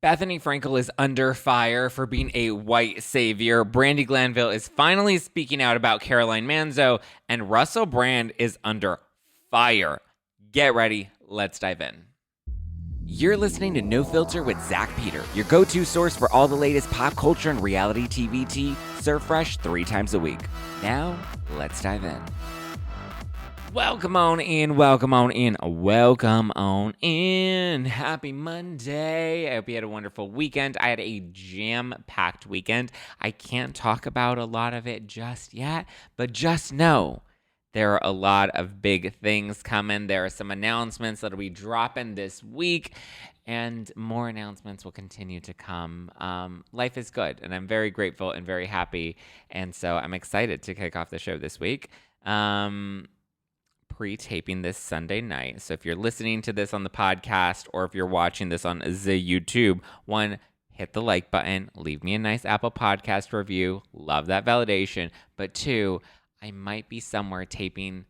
Bethenny Frankel is under fire for being a white savior. Brandi Glanville is finally speaking out about Caroline Manzo. And Russell Brand is under fire. Get ready. Let's dive in. You're listening to No Filter with Zack Peter, your go-to source for all the latest pop culture and reality TV tea, served fresh 3 times a week. Now, let's dive in. Welcome on in, welcome on in, welcome on in. Happy Monday. I hope you had a wonderful weekend. I had a jam-packed weekend. I can't talk about a lot of it just yet, but just know there are a lot of big things coming. There are some announcements that'll be dropping this week, and more announcements will continue to come. Life is good, and I'm very grateful and very happy, and so I'm excited to kick off the show this week. Pre-taping this Sunday night. So if you're listening to this on the podcast or if you're watching this on the YouTube, 1, hit the like button, leave me a nice Apple Podcast review. Love that validation. But 2, I might be somewhere taping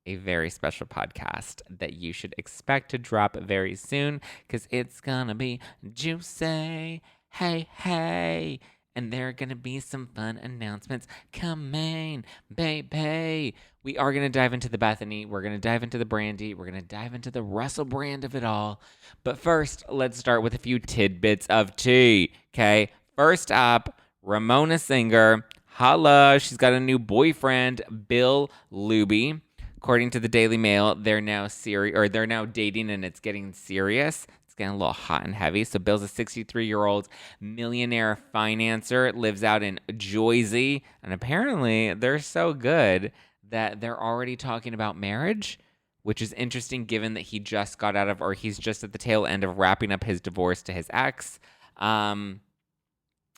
a very special podcast that you should expect to drop very soon because it's gonna be juicy. Hey. And there are going to be some fun announcements coming, baby. We are going to dive into the Bethenny. We're going to dive into the Brandi. We're going to dive into the Russell Brand of it all. But first, let's start with a few tidbits of tea, okay? First up, Ramona Singer. Holla, she's got a new boyfriend, Bill Luby. According to the Daily Mail, they're now dating and it's getting serious. Getting a little hot and heavy. So Bill's a 63-year-old millionaire financer, lives out in Jersey, and apparently they're so good that they're already talking about marriage, which is interesting given that he's just at the tail end of wrapping up his divorce to his ex.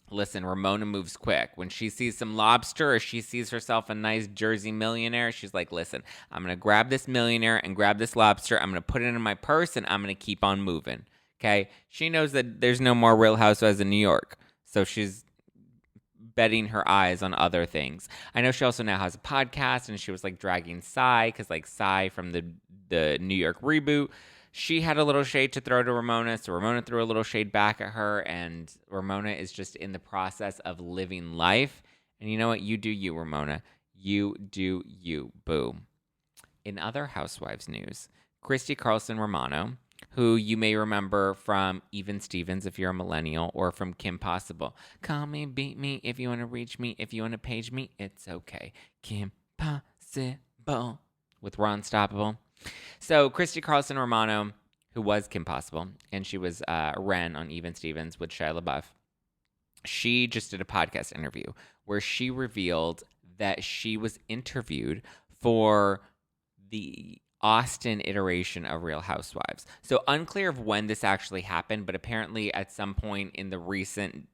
Listen, Ramona moves quick. When she sees some lobster or she sees herself a nice Jersey millionaire, she's like, listen, I'm going to grab this millionaire and grab this lobster. I'm going to put it in my purse and I'm going to keep on moving. Okay? She knows that there's no more Real Housewives in New York. So she's betting her eyes on other things. I know she also now has a podcast and she was like dragging Sai because like Sai from the New York reboot, she had a little shade to throw to Ramona, so Ramona threw a little shade back at her, and Ramona is just in the process of living life. And you know what? You do you, Ramona. You do you, boo. In other Housewives news, Christy Carlson Romano, who you may remember from Even Stevens if you're a millennial, or from Kim Possible. Call me, beat me, if you want to reach me, if you want to page me, it's okay. Kim Possible with Ron Stoppable. So Christy Carlson Romano, who was Kim Possible, and she was Ren on Even Stevens with Shia LaBeouf, she just did a podcast interview where she revealed that she was interviewed for the Austin iteration of Real Housewives. So unclear of when this actually happened, but apparently at some point in the recent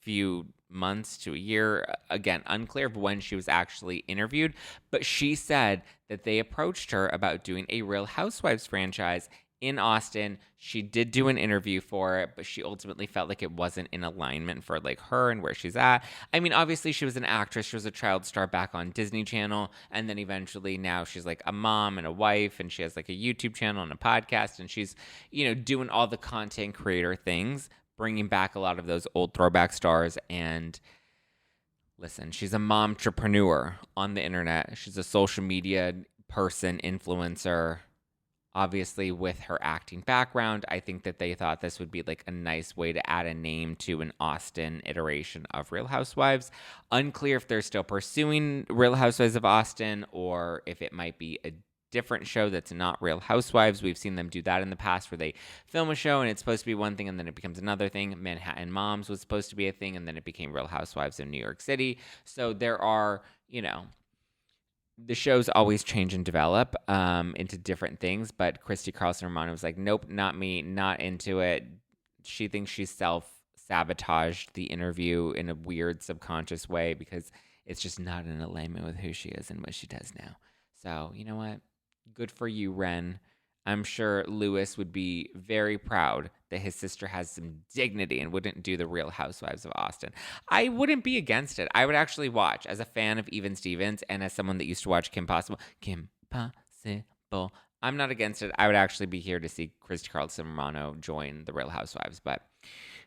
few months to a year, again, unclear of when she was actually interviewed, but she said that they approached her about doing a Real Housewives franchise in Austin. She did do an interview for it, but she ultimately felt like it wasn't in alignment for like her and where she's at. I mean, obviously she was an actress. She was a child star back on Disney Channel. And then eventually now she's like a mom and a wife, and she has like a YouTube channel and a podcast, and she's, doing all the content creator things, bringing back a lot of those old throwback stars. And listen, she's a momtrepreneur on the internet. She's a social media person, influencer. Obviously, with her acting background, I think that they thought this would be like a nice way to add a name to an Austin iteration of Real Housewives. Unclear if they're still pursuing Real Housewives of Austin or if it might be a different show that's not Real Housewives. We've seen them do that in the past where they film a show and it's supposed to be one thing and then it becomes another thing. Manhattan Moms was supposed to be a thing and then it became Real Housewives in New York City. So there are, the shows always change and develop into different things, but Christy Carlson Romano was like, nope, not me, not into it. She thinks she self-sabotaged the interview in a weird subconscious way because it's just not in alignment with who she is and what she does now. So, you know what? Good for you, Ren. I'm sure Lewis would be very proud that his sister has some dignity and wouldn't do the Real Housewives of Austin. I wouldn't be against it. I would actually watch as a fan of Even Stevens and as someone that used to watch Kim Possible. Kim Possible. I'm not against it. I would actually be here to see Christy Carlson Romano join the Real Housewives, but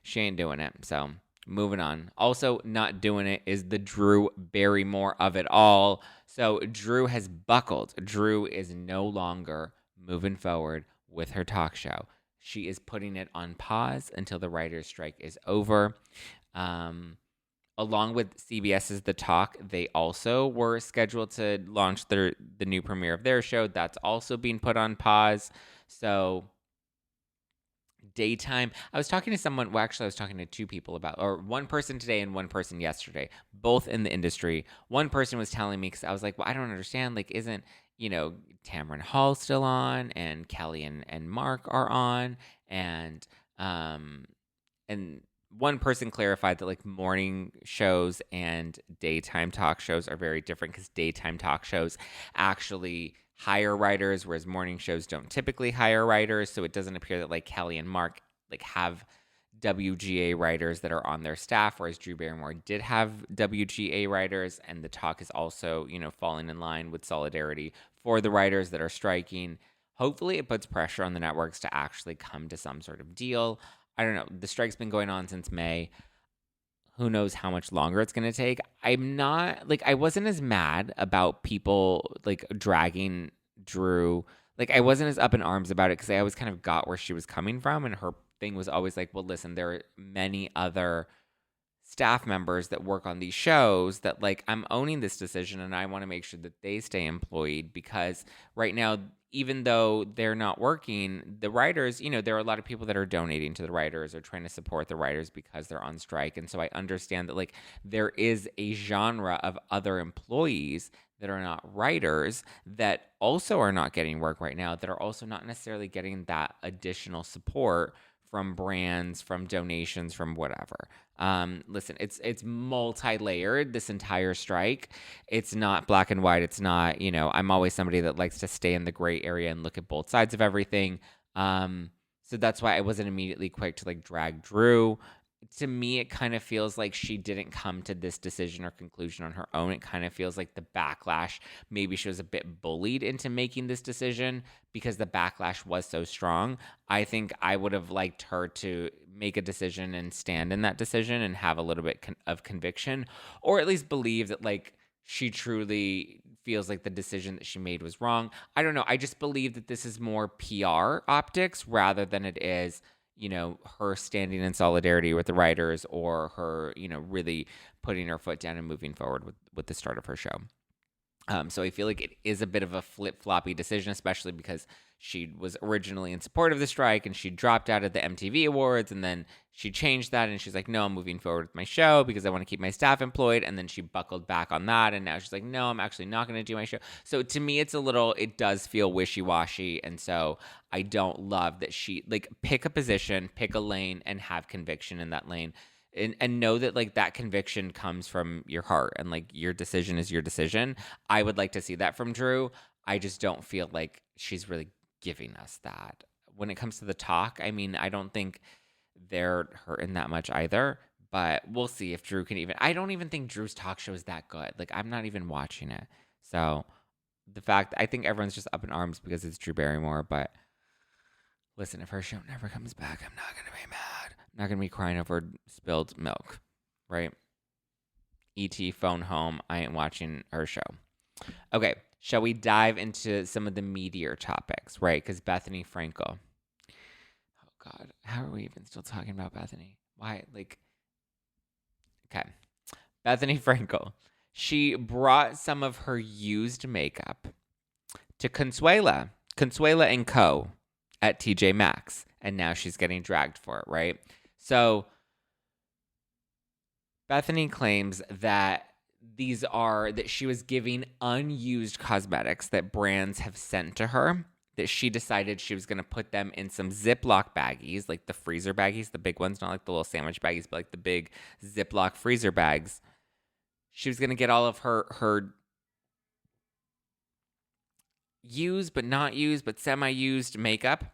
she ain't doing it. So moving on. Also not doing it is the Drew Barrymore of it all. So Drew has buckled. Drew is no longer moving forward with her talk show. She is putting it on pause until the writer's strike is over. Along with CBS's The Talk, they also were scheduled to launch the new premiere of their show. That's also being put on pause. So daytime. I was talking to someone, well, actually, I was talking to two people about, or one person today and one person yesterday, both in the industry. One person was telling me, because I was like, well, I don't understand. Like, isn't, Tamron Hall still on, and Kelly and Mark are on, and one person clarified that like morning shows and daytime talk shows are very different, because daytime talk shows actually hire writers, whereas morning shows don't typically hire writers. So it doesn't appear that like Kelly and Mark like have WGA writers that are on their staff, whereas Drew Barrymore did have WGA writers. And The Talk is also, falling in line with solidarity for the writers that are striking. Hopefully it puts pressure on the networks to actually come to some sort of deal. I don't know. The strike's been going on since May. Who knows how much longer it's going to take. I'm not, like, I wasn't as mad about people, like, dragging Drew. Like, I wasn't as up in arms about it, because I always kind of got where she was coming from. And her thing was always like, well, listen, there are many other staff members that work on these shows that, like, I'm owning this decision, and I want to make sure that they stay employed, because right now, even though they're not working, the writers, there are a lot of people that are donating to the writers or trying to support the writers because they're on strike. And so I understand that, like, there is a genre of other employees that are not writers that also are not getting work right now, that are also not necessarily getting that additional support from brands, from donations, from whatever. Listen, it's multi-layered, this entire strike. It's not black and white. It's not, I'm always somebody that likes to stay in the gray area and look at both sides of everything. So that's why I wasn't immediately quick to like drag Drew. To me, it kind of feels like she didn't come to this decision or conclusion on her own. It kind of feels like the backlash, maybe she was a bit bullied into making this decision because the backlash was so strong. I think I would have liked her to make a decision and stand in that decision and have a little bit of conviction, or at least believe that like she truly feels like the decision that she made was wrong. I don't know. I just believe that this is more PR optics rather than it is, her standing in solidarity with the writers, or her, really putting her foot down and moving forward with the start of her show. So I feel like it is a bit of a flip-floppy decision, especially because she was originally in support of the strike and she dropped out of the MTV Awards, and then she changed that and she's like, no, I'm moving forward with my show because I want to keep my staff employed. And then she buckled back on that, and now she's like, no, I'm actually not going to do my show. So to me, it does feel wishy-washy. And so I don't love that she, like, pick a position, pick a lane, and have conviction in that lane. And know that like that conviction comes from your heart, and like your decision is your decision. I would like to see that from Drew. I just don't feel like she's really giving us that. When it comes to The Talk, I mean, I don't think they're hurting that much either, but we'll see if Drew can even. I don't even think Drew's talk show is that good. Like, I'm not even watching it. So I think everyone's just up in arms because it's Drew Barrymore, but listen, if her show never comes back, I'm not going to be mad. I'm not going to be crying over spilled milk, right? E.T. phone home. I ain't watching her show. Okay, shall we dive into some of the meatier topics, right? Because Bethenny Frankel. Oh, God. How are we even still talking about Bethenny? Why? Like, okay. Bethenny Frankel. She brought some of her used makeup to Consuela and Co. at TJ Maxx, and now she's getting dragged for it, right? So Bethenny claims that that she was giving unused cosmetics that brands have sent to her, that she decided she was going to put them in some Ziploc baggies, like the freezer baggies, the big ones, not like the little sandwich baggies, but like the big Ziploc freezer bags. She was going to get all of her used but not used but semi-used makeup,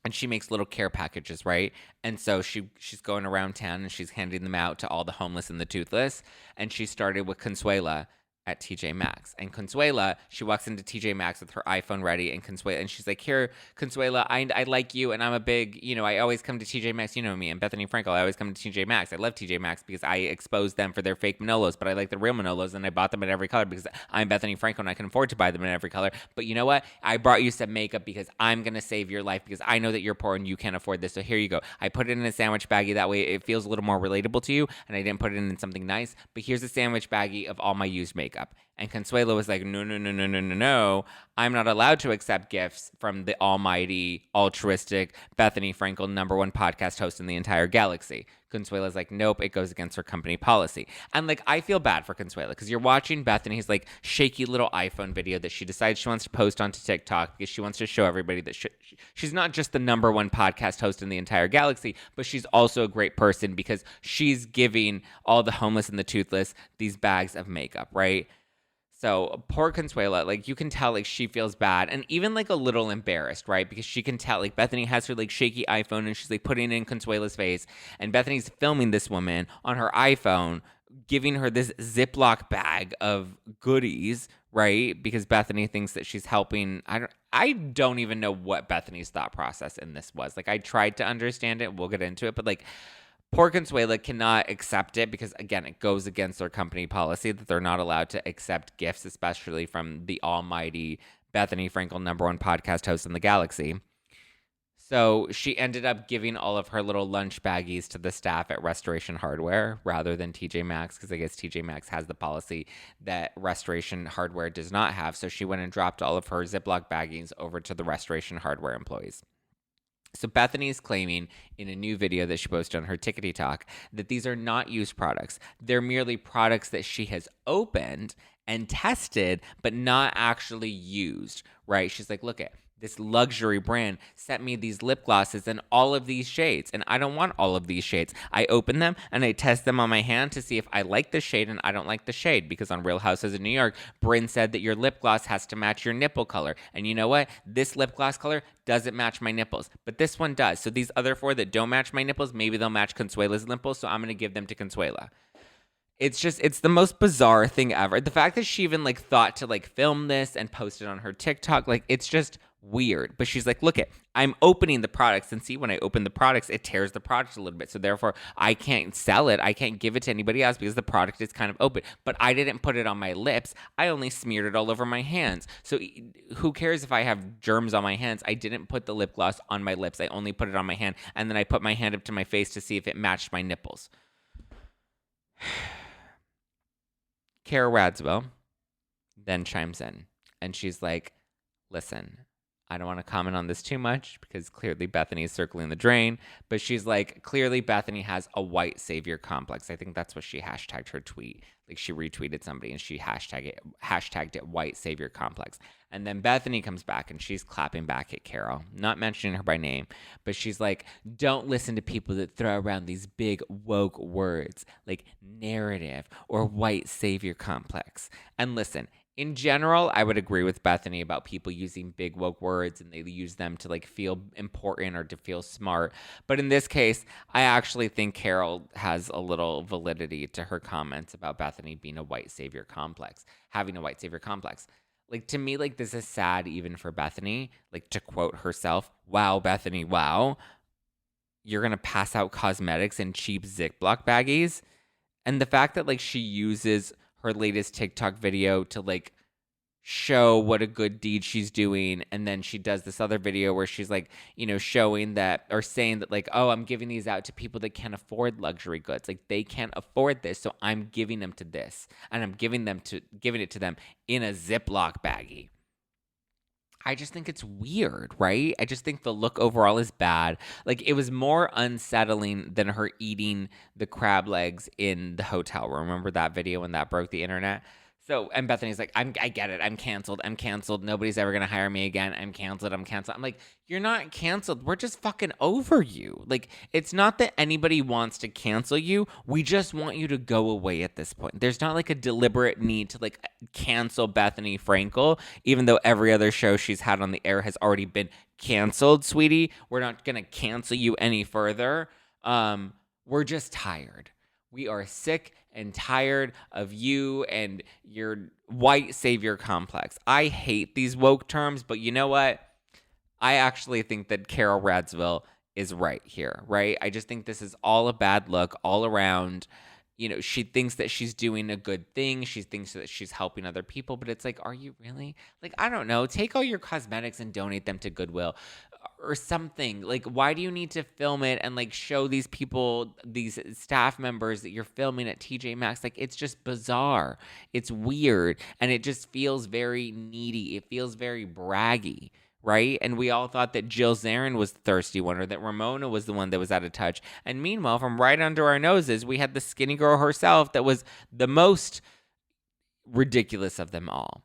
and she makes little care packages, right? And so she's going around town and she's handing them out to all the homeless and the toothless. And she started with Consuela, at TJ Maxx. And Consuela, she walks into TJ Maxx with her iPhone ready, and she's like, here, Consuela, I like you, and I'm a big, I always come to TJ Maxx, you know me, and Bethenny Frankel, I always come to TJ Maxx. I love TJ Maxx because I expose them for their fake Manolos, but I like the real Manolos, and I bought them in every color because I'm Bethenny Frankel, and I can afford to buy them in every color. But you know what? I brought you some makeup because I'm going to save your life because I know that you're poor and you can't afford this, so here you go. I put it in a sandwich baggie, that way it feels a little more relatable to you, and I didn't put it in something nice, but here's a sandwich baggie of all my used makeup. And Consuelo was like, no. I'm not allowed to accept gifts from the almighty, altruistic Bethenny Frankel, #1 podcast host in the entire galaxy. Consuela's like, nope, it goes against her company policy. And like, I feel bad for Consuela because you're watching Bethenny's like shaky little iPhone video that she decides she wants to post onto TikTok because she wants to show everybody that she's not just the #1 podcast host in the entire galaxy, but she's also a great person because she's giving all the homeless and the toothless these bags of makeup, right? So poor Consuela, like you can tell like she feels bad and even like a little embarrassed, right? Because she can tell like Bethenny has her like shaky iPhone and she's like putting it in Consuela's face. And Bethenny's filming this woman on her iPhone, giving her this Ziploc bag of goodies, right? Because Bethenny thinks that she's helping. I don't even know what Bethenny's thought process in this was. Like I tried to understand it. We'll get into it. But like, poor Consuela cannot accept it because, again, it goes against their company policy that they're not allowed to accept gifts, especially from the almighty Bethenny Frankel, #1 podcast host in the galaxy. So she ended up giving all of her little lunch baggies to the staff at Restoration Hardware rather than TJ Maxx because I guess TJ Maxx has the policy that Restoration Hardware does not have. So she went and dropped all of her Ziploc baggies over to the Restoration Hardware employees. So Bethenny is claiming in a new video that she posted on her Tickety Talk that these are not used products. They're merely products that she has opened and tested, but not actually used, right? She's like, look at this luxury brand sent me these lip glosses in all of these shades, and I don't want all of these shades. I open them and I test them on my hand to see if I like the shade and I don't like the shade, because on Real Houses of New York, Brynn said that your lip gloss has to match your nipple color. And you know what? This lip gloss color doesn't match my nipples, but this one does. So these other 4 that don't match my nipples, maybe they'll match Consuela's nipples, so I'm going to give them to Consuela. It's the most bizarre thing ever. The fact that she even like thought to like film this and post it on her TikTok, like it's just weird. But she's like, look I'm opening the products, and see, when I open the products, it tears the product a little bit. So therefore I can't sell it. I can't give it to anybody else because the product is kind of open, but I didn't put it on my lips. I only smeared it all over my hands. So who cares if I have germs on my hands? I didn't put the lip gloss on my lips. I only put it on my hand. And then I put my hand up to my face to see if it matched my nipples. Kara Radswell then chimes in, and she's like, listen, I don't want to comment on this too much because clearly Bethenny is circling the drain, but she's like, clearly Bethenny has a white savior complex. I think that's what she hashtagged her tweet. Like she retweeted somebody and she hashtagged it white savior complex. And then Bethenny comes back and she's clapping back at Carol, not mentioning her by name, but she's like, don't listen to people that throw around these big woke words like narrative or white savior complex. And listen, in general, I would agree with Bethenny about people using big woke words and they use them to like feel important or to feel smart. But in this case, I actually think Carol has a little validity to her comments about Bethenny being a white savior complex, having a white savior complex. Like, to me, like, this is sad even for Bethenny. Like, to quote herself, wow, Bethenny, wow, you're going to pass out cosmetics in cheap Ziploc baggies? And the fact that, like, she uses her latest TikTok video to, like, show what a good deed she's doing, and then she does this other video where she's like, you know, showing that or saying that like, oh, I'm giving these out to people that can't afford luxury goods, like they can't afford this, so I'm giving them to this, and I'm giving it to them in a Ziploc baggie. I just think it's weird, right? I just think the look overall is bad. Like, it was more unsettling than her eating the crab legs in the hotel room. Remember that video when that broke the internet? So, and Bethenny's like, I get it. I'm canceled. Nobody's ever going to hire me again. I'm canceled. I'm like, you're not canceled. We're just fucking over you. Like, it's not that anybody wants to cancel you. We just want you to go away at this point. There's not like a deliberate need to like cancel Bethenny Frankel, even though every other show she's had on the air has already been canceled, sweetie. We're not going to cancel you any further. We're just tired. We are sick and tired of you and your white savior complex. I hate these woke terms, but you know what? I actually think that Carol Radsville is right here, right? I just think this is all a bad look all around. She thinks that she's doing a good thing. She thinks that she's helping other people, but it's like, are you really? Like, I don't know. Take all your cosmetics and donate them to Goodwill or something. Like, why do you need to film it and like show these people, these staff members that you're filming at TJ Maxx? Like, it's just bizarre. It's weird. And it just feels very needy. It feels very braggy. Right? And we all thought that Jill Zarin was the thirsty one, or that Ramona was the one that was out of touch. And meanwhile, from right under our noses, we had the skinny girl herself that was the most ridiculous of them all.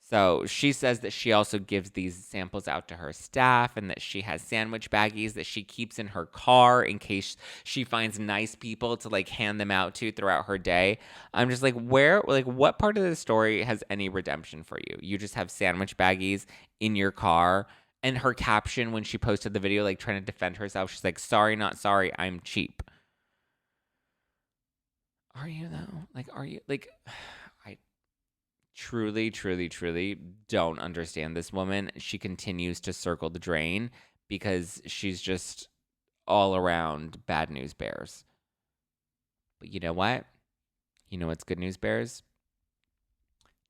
So she says that she also gives these samples out to her staff and that she has sandwich baggies that she keeps in her car in case she finds nice people to like hand them out to throughout her day. I'm just like, what part of the story has any redemption for you? You just have sandwich baggies in your car. And her caption when she posted the video, like trying to defend herself, she's like, sorry, not sorry, I'm cheap. Are you though? Like, are you like... I truly, truly, truly don't understand this woman. She continues to circle the drain because she's just all around bad news bears. But you know what? You know what's good news bears?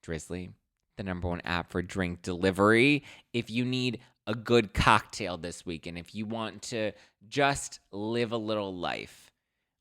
Drizzly, the #1 app for drink delivery. If you need a good cocktail this weekend, if you want to just live a little life,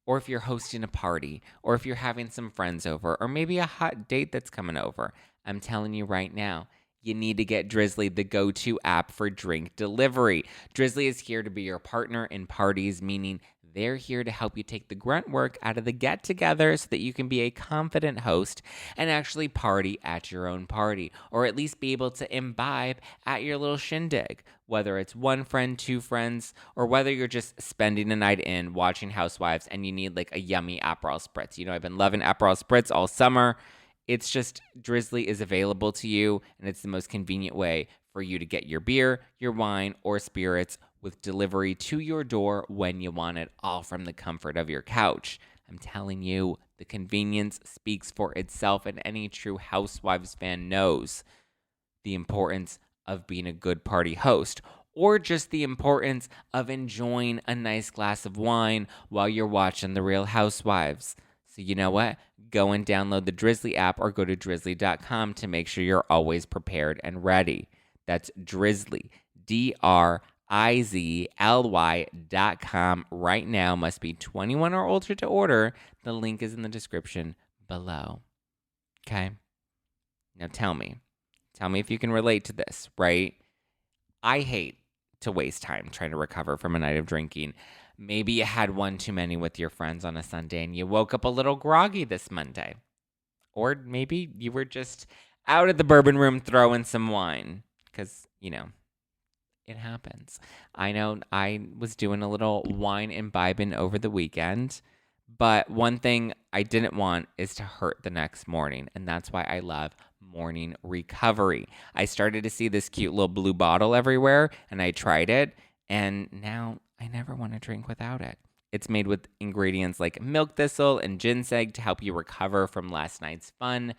or if you're hosting a party, or if you're having some friends over, or maybe a hot date that's coming over, I'm telling you right now, you need to get Drizzly, the go-to app for drink delivery. Drizzly is here to be your partner in parties, meaning they're here to help you take the grunt work out of the get-together so that you can be a confident host and actually party at your own party, or at least be able to imbibe at your little shindig, whether it's one friend, two friends, or whether you're just spending a night in watching Housewives and you need like a yummy Aperol Spritz. I've been loving Aperol Spritz all summer. It's just Drizzly is available to you, and it's the most convenient way for you to get your beer, your wine, or spirits with delivery to your door when you want it, all from the comfort of your couch. I'm telling you, the convenience speaks for itself, and any true Housewives fan knows the importance of being a good party host, or just the importance of enjoying a nice glass of wine while you're watching The Real Housewives. So you know what? Go and download the Drizzly app or go to drizzly.com to make sure you're always prepared and ready. That's Drizzly, DRIZLY.com right now. Must be 21 or older to order. The link is in the description below. Okay? Now tell me if you can relate to this, right? I hate to waste time trying to recover from a night of drinking. Maybe you had one too many with your friends on a Sunday and you woke up a little groggy this Monday. Or maybe you were just out at the bourbon room throwing some wine. Because, it happens. I know I was doing a little wine imbibing over the weekend. But one thing I didn't want is to hurt the next morning. And that's why I love morning recovery. I started to see this cute little blue bottle everywhere, and I tried it, and now I never want to drink without it. It's made with ingredients like milk thistle and ginseng to help you recover from last night's fun.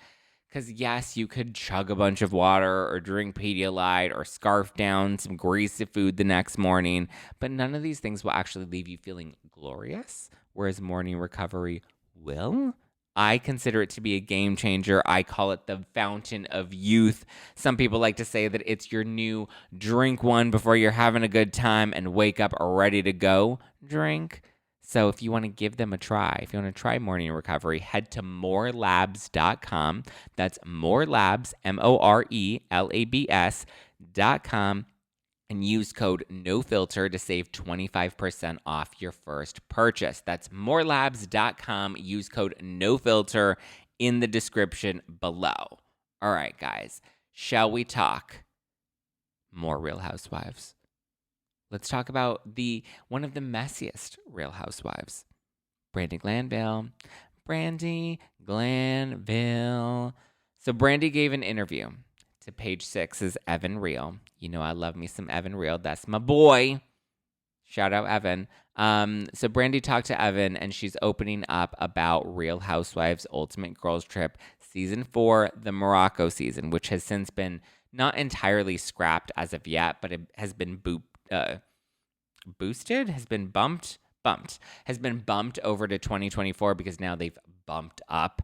Because yes, you could chug a bunch of water or drink Pedialyte or scarf down some greasy food the next morning, but none of these things will actually leave you feeling glorious, whereas morning recovery will. I consider it to be a game changer. I call it the fountain of youth. Some people like to say that it's your new drink one before you're having a good time and wake up ready to go drink. So if you want to give them a try, if you want to try morning recovery, head to morelabs.com. That's morelabs, morelabs.com, and use code NoFilter to save 25% off your first purchase. That's morelabs.com. Use code NoFilter in the description below. All right, guys, shall we talk more Real Housewives? Let's talk about one of the messiest Real Housewives, Brandi Glanville. Brandi Glanville. So Brandi gave an interview to Page Six's Evan Real. I love me some Evan Real. That's my boy. Shout out Evan. So Brandi talked to Evan, and she's opening up about Real Housewives Ultimate Girls Trip Season 4, the Morocco season, which has since been not entirely scrapped as of yet, but it has been boosted, has been has been bumped over to 2024 because now they've bumped up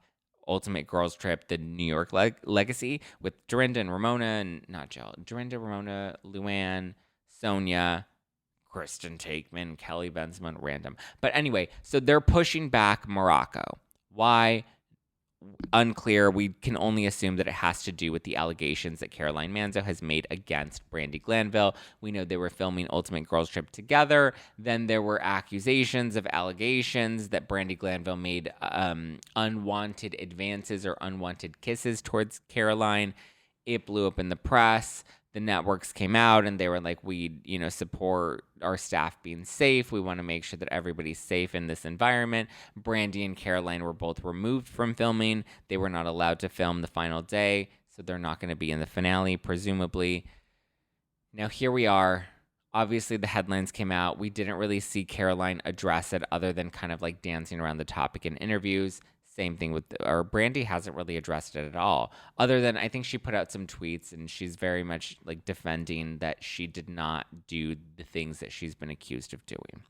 Ultimate Girls Trip, the New York Legacy, with Dorinda and Ramona, and not Jill, Dorinda, Ramona, Luann, Sonia, Kristen Takeman, Kelly Benzman, random. But anyway, so they're pushing back Morocco. Why? Unclear. We can only assume that it has to do with the allegations that Caroline Manzo has made against Brandi Glanville. We know they were filming Ultimate Girls Trip together. Then there were allegations that Brandi Glanville made unwanted advances or unwanted kisses towards Caroline. It blew up in the press. The networks came out and they were like, we, support our staff being safe. We want to make sure that everybody's safe in this environment. Brandi and Caroline were both removed from filming. They were not allowed to film the final day, so they're not going to be in the finale, presumably. Now, here we are. Obviously, the headlines came out. We didn't really see Caroline address it other than kind of like dancing around the topic in interviews. Same thing with, or Brandi hasn't really addressed it at all, other than I think she put out some tweets and she's very much like defending that she did not do the things that she's been accused of doing.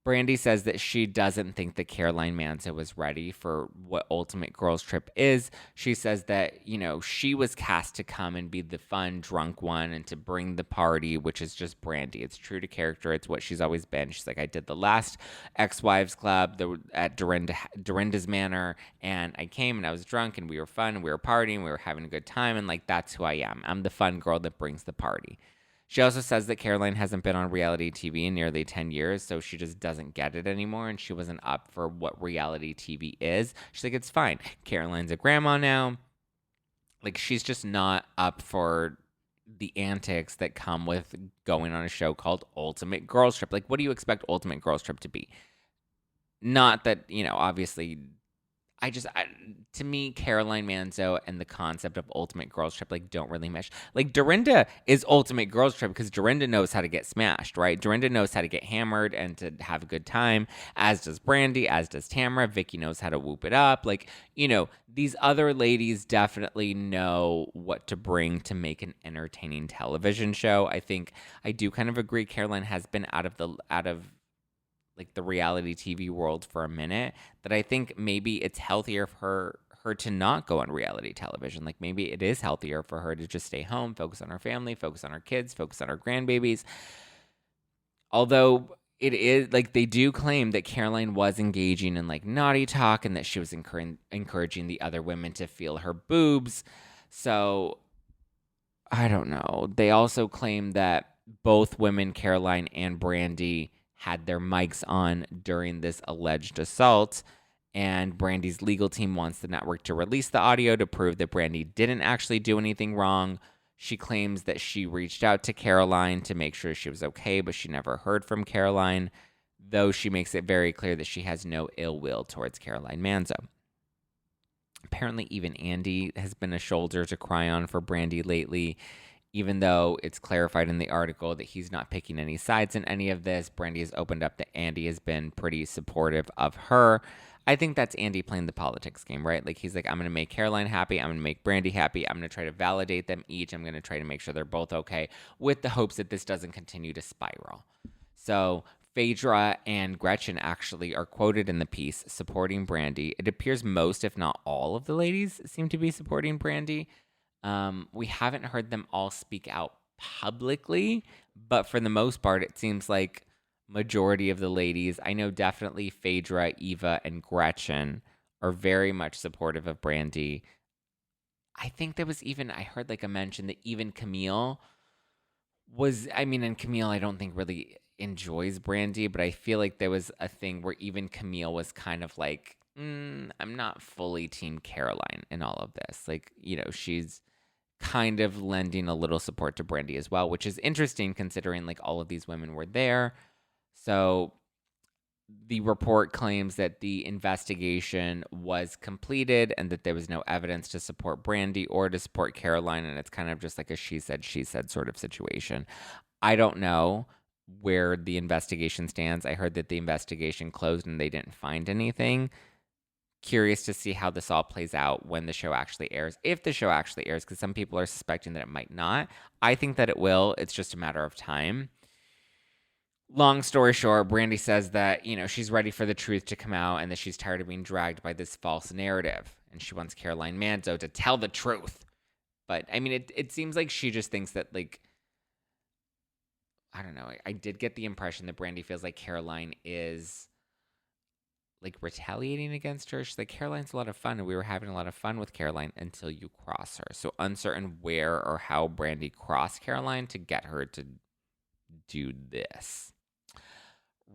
Brandi says that she doesn't think that Caroline Manzo was ready for what Ultimate Girls Trip is. She says that, she was cast to come and be the fun, drunk one and to bring the party, which is just Brandi. It's true to character. It's what she's always been. She's like, I did the last Ex-Wives Club at Dorinda's Manor, and I came and I was drunk and we were fun and we were partying, we were having a good time, and like, that's who I am. I'm the fun girl that brings the party. She also says that Caroline hasn't been on reality TV in nearly 10 years, so she just doesn't get it anymore, and she wasn't up for what reality TV is. She's like, it's fine. Caroline's a grandma now. Like, she's just not up for the antics that come with going on a show called Ultimate Girls Trip. Like, what do you expect Ultimate Girls Trip to be? Not that, obviously... to me, Caroline Manzo and the concept of Ultimate Girls Trip, like, don't really mesh. Like, Dorinda is Ultimate Girls Trip because Dorinda knows how to get smashed, right? Dorinda knows how to get hammered and to have a good time, as does Brandi, as does Tamara. Vicky knows how to whoop it up. Like, these other ladies definitely know what to bring to make an entertaining television show. I do kind of agree Caroline has been out of like the reality TV world for a minute, that I think maybe it's healthier for her to not go on reality television. Like, maybe it is healthier for her to just stay home, focus on her family, focus on her kids, focus on her grandbabies. Although it is like, they do claim that Caroline was engaging in like naughty talk and that she was encouraging the other women to feel her boobs. So I don't know. They also claim that both women, Caroline and Brandi, had their mics on during this alleged assault, and Brandi's legal team wants the network to release the audio to prove that Brandi didn't actually do anything wrong. She claims that she reached out to Caroline to make sure she was okay, but she never heard from Caroline, though she makes it very clear that she has no ill will towards Caroline Manzo. Apparently, even Andy has been a shoulder to cry on for Brandi lately. Even though it's clarified in the article that he's not picking any sides in any of this, Brandi has opened up that Andy has been pretty supportive of her. I think that's Andy playing the politics game, right? Like, he's like, I'm going to make Caroline happy. I'm going to make Brandi happy. I'm going to try to validate them each. I'm going to try to make sure they're both okay, with the hopes that this doesn't continue to spiral. So Phaedra and Gretchen actually are quoted in the piece supporting Brandi. It appears most, if not all, of the ladies seem to be supporting Brandi. We haven't heard them all speak out publicly, but for the most part, it seems like majority of the ladies, I know definitely Phaedra, Eva, and Gretchen are very much supportive of Brandi. I think there was even, I heard like a mention that even Camille was, and Camille I don't think really enjoys Brandi, but I feel like there was a thing where even Camille was kind of like, I'm not fully team Caroline in all of this. Like, she's kind of lending a little support to Brandi as well, which is interesting considering like all of these women were there. So the report claims that the investigation was completed and that there was no evidence to support Brandi or to support Caroline, and it's kind of just like a she said sort of situation. I don't know. where the investigation stands. I heard that the investigation closed and they didn't find anything. Curious to see how this all plays out when the show actually airs, if the show actually airs, because some people are suspecting that it might not. I think that it will. It's just a matter of time. Long story short, Brandi says that, she's ready for the truth to come out and that she's tired of being dragged by this false narrative. And she wants Caroline Manzo to tell the truth. But, I mean, it seems like she just thinks that, like, I don't know. I did get the impression that Brandi feels like Caroline is, like, retaliating against her. She's like, Caroline's a lot of fun, and we were having a lot of fun with Caroline until you cross her. So uncertain where or how Brandi crossed Caroline to get her to do this.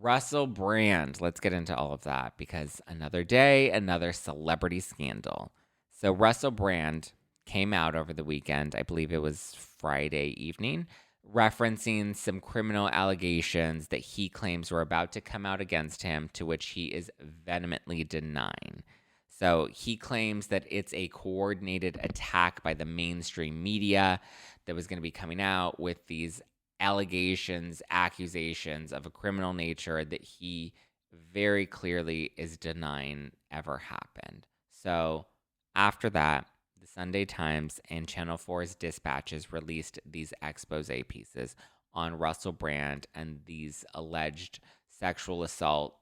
Russell Brand. Let's get into all of that because another day, another celebrity scandal. So Russell Brand came out over the weekend, I believe it was Friday evening, referencing some criminal allegations that he claims were about to come out against him, to which he is vehemently denying. So he claims that it's a coordinated attack by the mainstream media that was going to be coming out with these allegations, accusations of a criminal nature that he very clearly is denying ever happened. So after that, the Sunday Times and Channel 4's Dispatches released these expose pieces on Russell Brand and these alleged sexual assault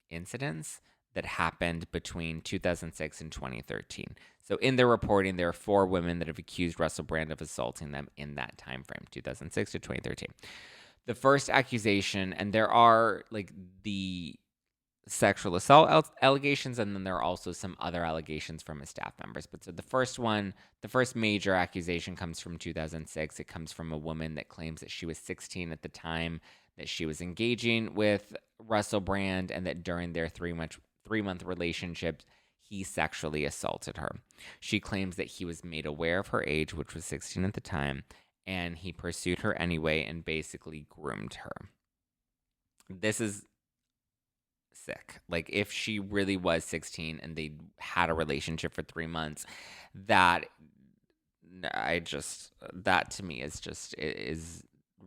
incidents that happened between 2006 and 2013. So in their reporting, there are 4 women that have accused Russell Brand of assaulting them in that time frame, 2006 to 2013. The first accusation, and there are like the sexual assault allegations, and then there are also some other allegations from his staff members. But so the first major accusation comes from 2006. It comes from a woman that claims that she was 16 at the time that she was engaging with Russell Brand, and that during their 3-month relationship, he sexually assaulted her. She claims that he was made aware of her age, which was 16 at the time, and he pursued her anyway and basically groomed her. This is sick. Like, if she really was 16 and they had a relationship for 3 months, that to me is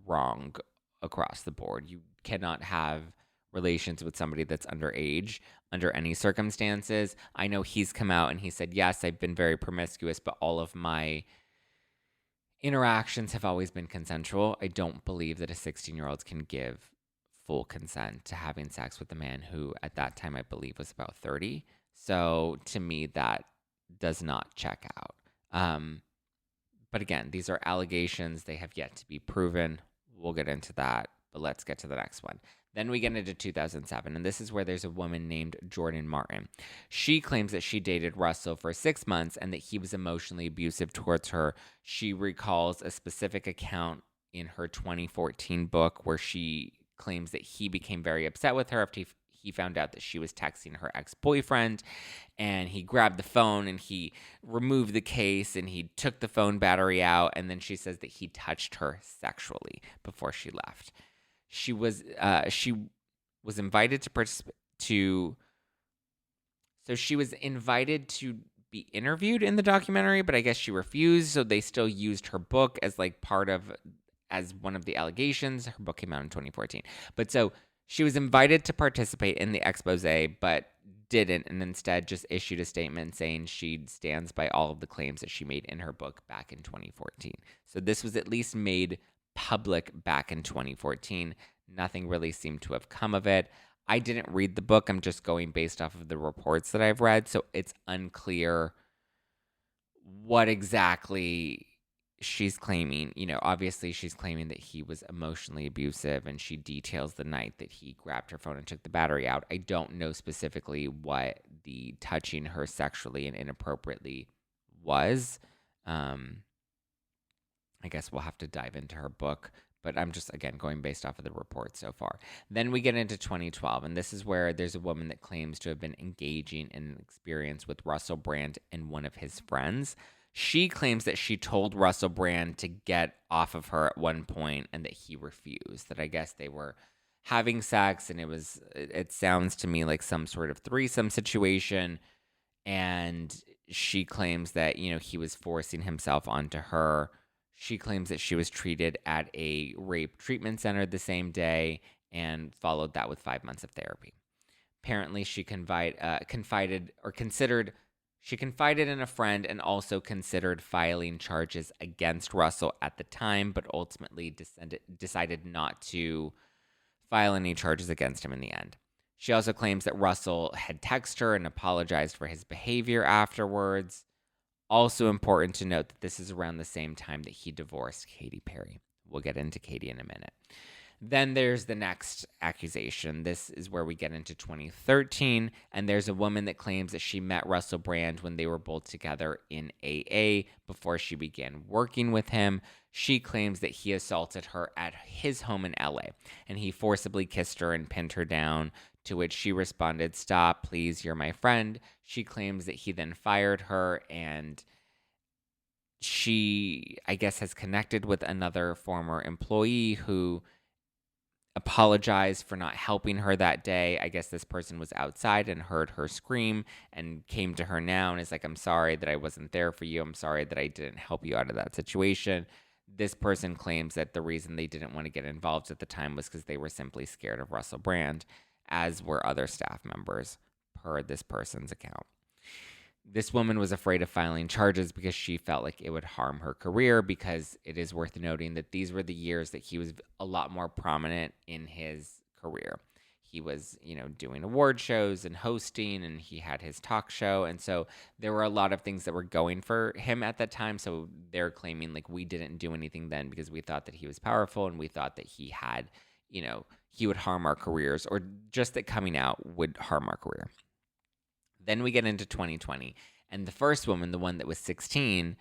wrong across the board. You cannot have relations with somebody that's underage under any circumstances. I know he's come out and he said, yes, I've been very promiscuous, but all of my interactions have always been consensual. I don't believe that a 16-year-old can give full consent to having sex with a man who at that time I believe was about 30. So to me, that does not check out. But again, these are allegations. They have yet to be proven. We'll get into that, but let's get to the next one. Then we get into 2007, and this is where there's a woman named Jordan Martin. She claims that she dated Russell for 6 months and that he was emotionally abusive towards her. She recalls a specific account in her 2014 book where she claims that he became very upset with her after he found out that she was texting her ex-boyfriend, and he grabbed the phone and he removed the case and he took the phone battery out, and then she says that he touched her sexually before she left. She was invited to participate so she was invited to be interviewed in the documentary, but I guess she refused, so they still used her book as like as one of the allegations. Her book came out in 2014. But so she was invited to participate in the expose, but didn't, and instead just issued a statement saying she stands by all of the claims that she made in her book back in 2014. So this was at least made public back in 2014. Nothing really seemed to have come of it. I didn't read the book. I'm just going based off of the reports that I've read, so it's unclear what exactly she's claiming. Obviously she's claiming that he was emotionally abusive, and she details the night that he grabbed her phone and took the battery out. I don't know specifically what the touching her sexually and inappropriately was. I guess we'll have to dive into her book, but I'm just, again, going based off of the report so far. Then we get into 2012, and this is where there's a woman that claims to have been engaging in an experience with Russell Brand and one of his friends. She claims that she told Russell Brand to get off of her at one point and that he refused, that I guess they were having sex, and it sounds to me like some sort of threesome situation, and she claims that, he was forcing himself onto her. She claims that she was treated at a rape treatment center the same day and followed that with 5 months of therapy. Apparently, she confided in a friend and also considered filing charges against Russell at the time, but ultimately decided not to file any charges against him in the end. She also claims that Russell had texted her and apologized for his behavior afterwards. Also important to note that this is around the same time that he divorced Katy Perry. We'll get into Katy in a minute. Then there's the next accusation. This is where we get into 2013, and there's a woman that claims that she met Russell Brand when they were both together in AA before she began working with him. She claims that he assaulted her at his home in LA, and he forcibly kissed her and pinned her down, to which she responded, "Stop, please, you're my friend." She claims that he then fired her, and she, I guess, has connected with another former employee who apologized for not helping her that day. I guess this person was outside and heard her scream and came to her now and is like, "I'm sorry that I wasn't there for you. I'm sorry that I didn't help you out of that situation." This person claims that the reason they didn't want to get involved at the time was because they were simply scared of Russell Brand, as were other staff members, per this person's account. This woman was afraid of filing charges because she felt like it would harm her career, because it is worth noting that these were the years that he was a lot more prominent in his career. He was, doing award shows and hosting, and he had his talk show. And so there were a lot of things that were going for him at that time. So they're claiming like we didn't do anything then because we thought that he was powerful and we thought that he had, he would harm our careers, or just that coming out would harm our career. Then we get into 2020, and the first woman, the one that was 16,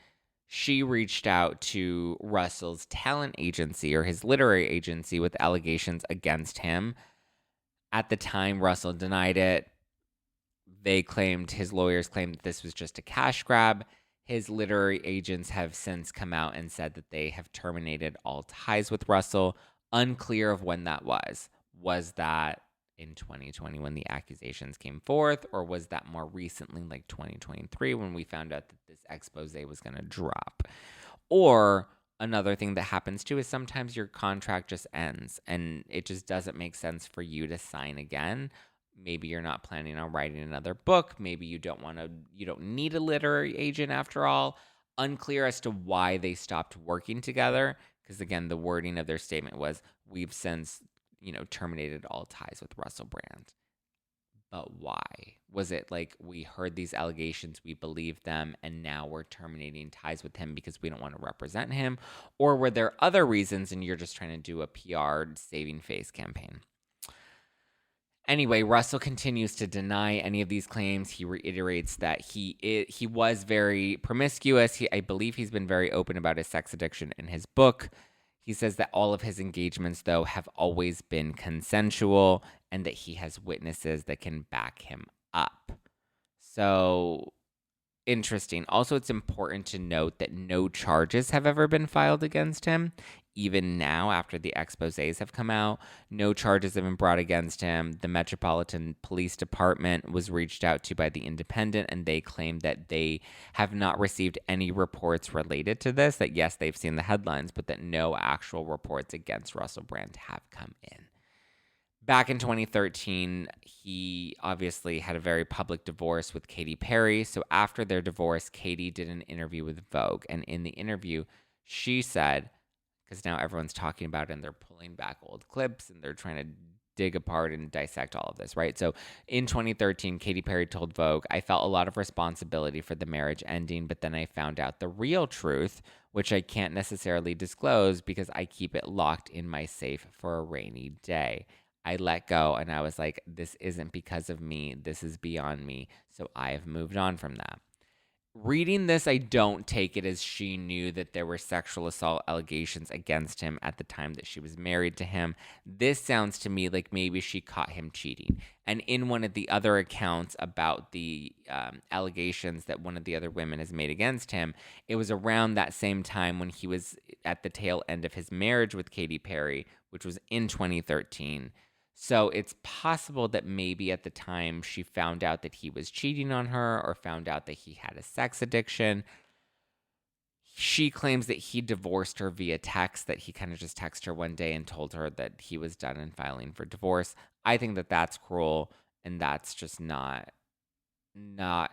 she reached out to Russell's talent agency, or his literary agency, with allegations against him. At the time, Russell denied it. His lawyers claimed that this was just a cash grab. His literary agents have since come out and said that they have terminated all ties with Russell. Unclear of when that was. Was that in 2020 when the accusations came forth, or was that more recently, like 2023, when we found out that this expose was going to drop? Or another thing that happens too is sometimes your contract just ends and it just doesn't make sense for you to sign again. Maybe you're not planning on writing another book. Maybe you don't need a literary agent after all. Unclear as to why they stopped working together, because again, the wording of their statement was, "We've since terminated all ties with Russell Brand." But why? Was it like, we heard these allegations, we believed them, and now we're terminating ties with him because we don't want to represent him? Or were there other reasons and you're just trying to do a PR saving face campaign? Anyway, Russell continues to deny any of these claims. He reiterates that he was very promiscuous. I believe he's been very open about his sex addiction in his book. He says that all of his engagements, though, have always been consensual, and that he has witnesses that can back him up. So, interesting. Also, it's important to note that no charges have ever been filed against him. Even now, after the exposés have come out, no charges have been brought against him. The Metropolitan Police Department was reached out to by The Independent, and they claimed that they have not received any reports related to this, that yes, they've seen the headlines, but that no actual reports against Russell Brand have come in. Back in 2013, he obviously had a very public divorce with Katy Perry. So after their divorce, Katy did an interview with Vogue. And in the interview, she said, because now everyone's talking about it and they're pulling back old clips and they're trying to dig apart and dissect all of this, right? So in 2013, Katy Perry told Vogue, "I felt a lot of responsibility for the marriage ending, but then I found out the real truth, which I can't necessarily disclose because I keep it locked in my safe for a rainy day. I let go and I was like, this isn't because of me. This is beyond me. So I have moved on from that." Reading this, I don't take it as she knew that there were sexual assault allegations against him at the time that she was married to him. This sounds to me like maybe she caught him cheating. And in one of the other accounts about the allegations that one of the other women has made against him, it was around that same time when he was at the tail end of his marriage with Katy Perry, which was in 2013. So it's possible that maybe at the time she found out that he was cheating on her, or found out that he had a sex addiction. She claims that he divorced her via text, that he kind of just texted her one day and told her that he was done and filing for divorce. I think that that's cruel, and that's just not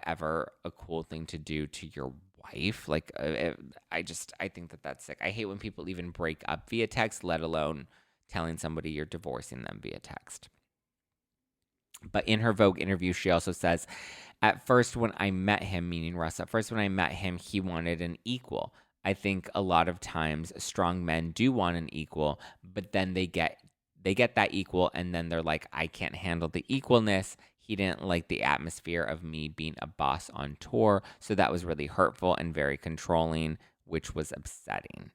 ever a cool thing to do to your wife. Like, I think that that's sick. I hate when people even break up via text, let alone telling somebody you're divorcing them via text. But in her Vogue interview, she also says, at first when I met him, meaning Russ, at first when I met him, he wanted an equal. I think a lot of times strong men do want an equal, but then they get that equal and then they're like, I can't handle the equalness. He didn't like the atmosphere of me being a boss on tour. So that was really hurtful and very controlling, which was upsetting.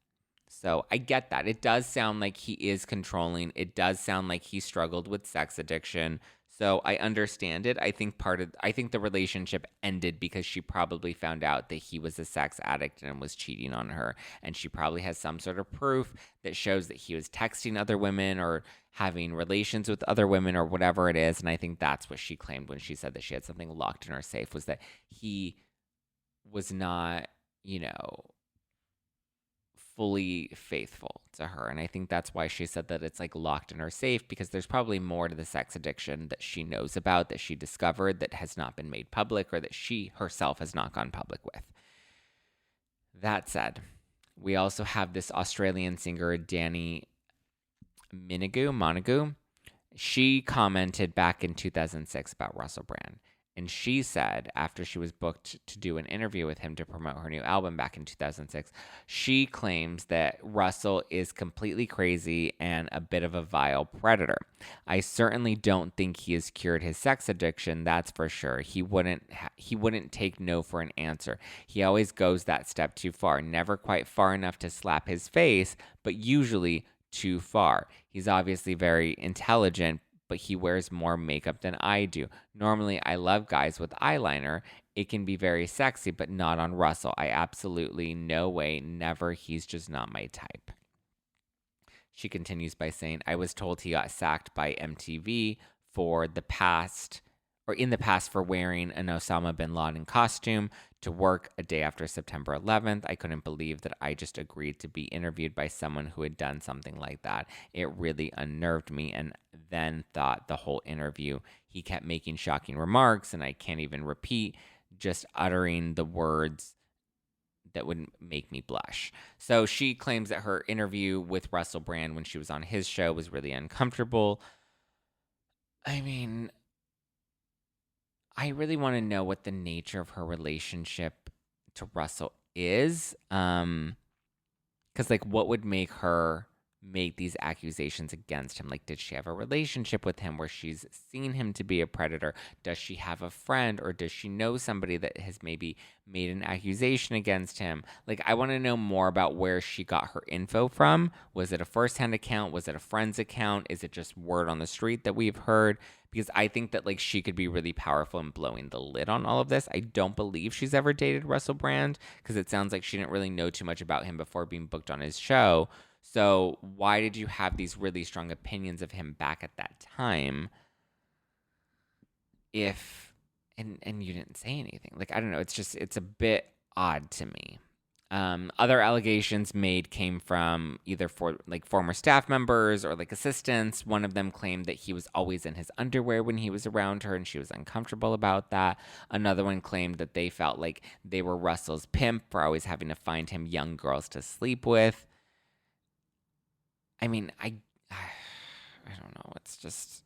So I get that. It does sound like he is controlling. It does sound like he struggled with sex addiction. So I understand it. I think the relationship ended because she probably found out that he was a sex addict and was cheating on her. And she probably has some sort of proof that shows that he was texting other women or having relations with other women or whatever it is. And I think that's what she claimed when she said that she had something locked in her safe, was that he was not, fully faithful to her. And I think that's why she said that it's like locked in her safe, because there's probably more to the sex addiction that she knows about, that she discovered, that has not been made public, or that she herself has not gone public with. That said, we also have this Australian singer, Dani Montagu. She commented back in 2006 about Russell Brand. And she said, after she was booked to do an interview with him to promote her new album back in 2006, she claims that Russell is completely crazy and a bit of a vile predator. I certainly don't think he has cured his sex addiction, that's for sure. He wouldn't take no for an answer. He always goes that step too far, never quite far enough to slap his face, but usually too far. He's obviously very intelligent, but he wears more makeup than I do. Normally, I love guys with eyeliner. It can be very sexy, but not on Russell. I absolutely, no way, never. He's just not my type. She continues by saying, I was told he got sacked by MTV in the past for wearing an Osama bin Laden costume to work a day after September 11th. I couldn't believe that I just agreed to be interviewed by someone who had done something like that. It really unnerved me, and then thought the whole interview he kept making shocking remarks, and I can't even repeat, just uttering the words that would make me blush. So she claims that her interview with Russell Brand when she was on his show was really uncomfortable. I mean, I really want to know what the nature of her relationship to Russell is. Because, what would make her make these accusations against him? Like, did she have a relationship with him where she's seen him to be a predator? Does she have a friend, or does she know somebody that has maybe made an accusation against him? Like, I want to know more about where she got her info from. Was it a first-hand account? Was it a friend's account? Is it just word on the street that we've heard? Because I think that, she could be really powerful in blowing the lid on all of this. I don't believe she's ever dated Russell Brand, because it sounds like she didn't really know too much about him before being booked on his show. So why did you have these really strong opinions of him back at that time if and you didn't say anything? I don't know. It's a bit odd to me. Other allegations made came from either former staff members or assistants. One of them claimed that he was always in his underwear when he was around her, and she was uncomfortable about that. Another one claimed that they felt like they were Russell's pimp for always having to find him young girls to sleep with. I mean, I don't know. It's just,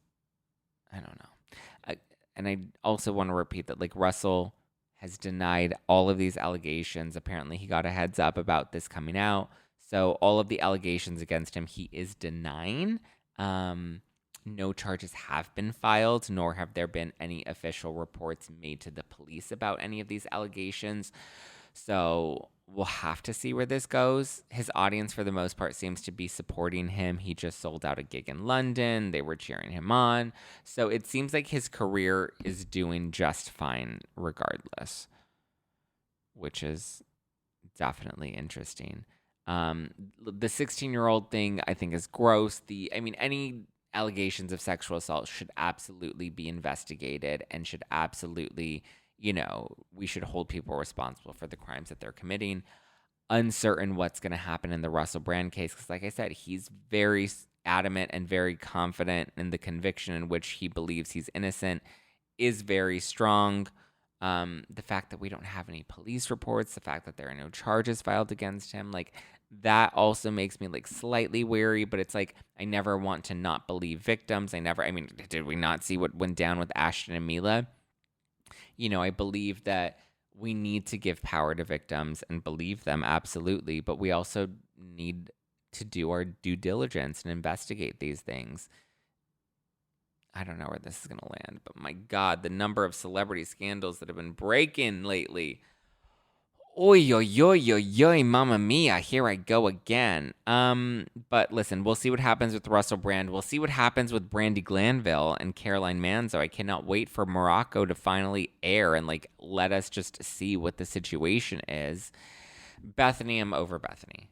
I don't know. And I also want to repeat that, Russell has denied all of these allegations. Apparently, he got a heads up about this coming out. So all of the allegations against him, he is denying. No charges have been filed, nor have there been any official reports made to the police about any of these allegations. So we'll have to see where this goes. His audience, for the most part, seems to be supporting him. He just sold out a gig in London. They were cheering him on. So it seems like his career is doing just fine regardless, which is definitely interesting. The 16-year-old thing, I think, is gross. Any allegations of sexual assault should absolutely be investigated and should absolutely, we should hold people responsible for the crimes that they're committing. uncertain what's going to happen in the Russell Brand case. Because like I said, he's very adamant and very confident in the conviction in which he believes he's innocent is very strong. The fact that we don't have any police reports, the fact that there are no charges filed against him, like that also makes me like slightly wary, but it's like I never want to not believe victims. I mean, did we not see what went down with Ashton and Mila? You know, I believe that we need to give power to victims and believe them, absolutely, but we also need to do our due diligence and investigate these things. I don't know where this is going to land, but my God, the number of celebrity scandals that have been breaking lately. Oy, oy, oy, oy, oy, mamma mia, here I go again. But listen, we'll see what happens with Russell Brand. We'll see what happens with Brandi Glanville and Caroline Manzo. I cannot wait for Morocco to finally air and like let us just see what the situation is. Bethenny, I'm over Bethenny.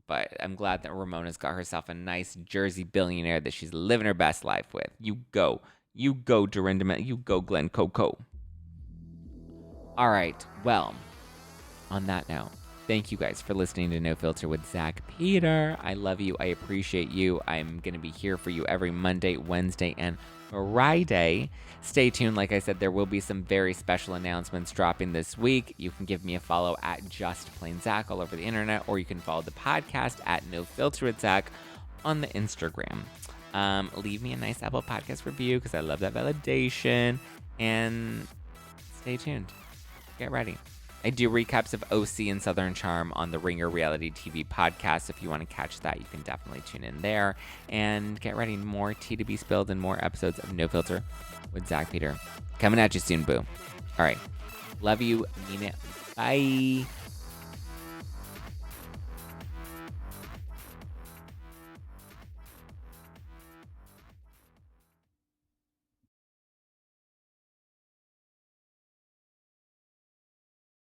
But I'm glad that Ramona's got herself a nice Jersey billionaire that she's living her best life with. You go, Dorinda, you go, Glenn Coco. All right, well, on that note, thank you guys for listening to No Filter with Zack Peter. I love you. I appreciate you. I'm going to be here for you every Monday, Wednesday, and Friday. Stay tuned. Like I said, there will be some very special announcements dropping this week. You can give me a follow at Just Plain Zack all over the internet, or you can follow the podcast at No Filter with Zack on the Instagram. Leave me a nice Apple Podcast review because I love that validation. And stay tuned. Get ready. I do recaps of OC and Southern Charm on the Ringer Reality TV podcast. If you want to catch that, you can definitely tune in there. And get ready, more tea to be spilled and more episodes of No Filter with Zack Peter. Coming at you soon, boo. All right. Love you. Mean it. Bye.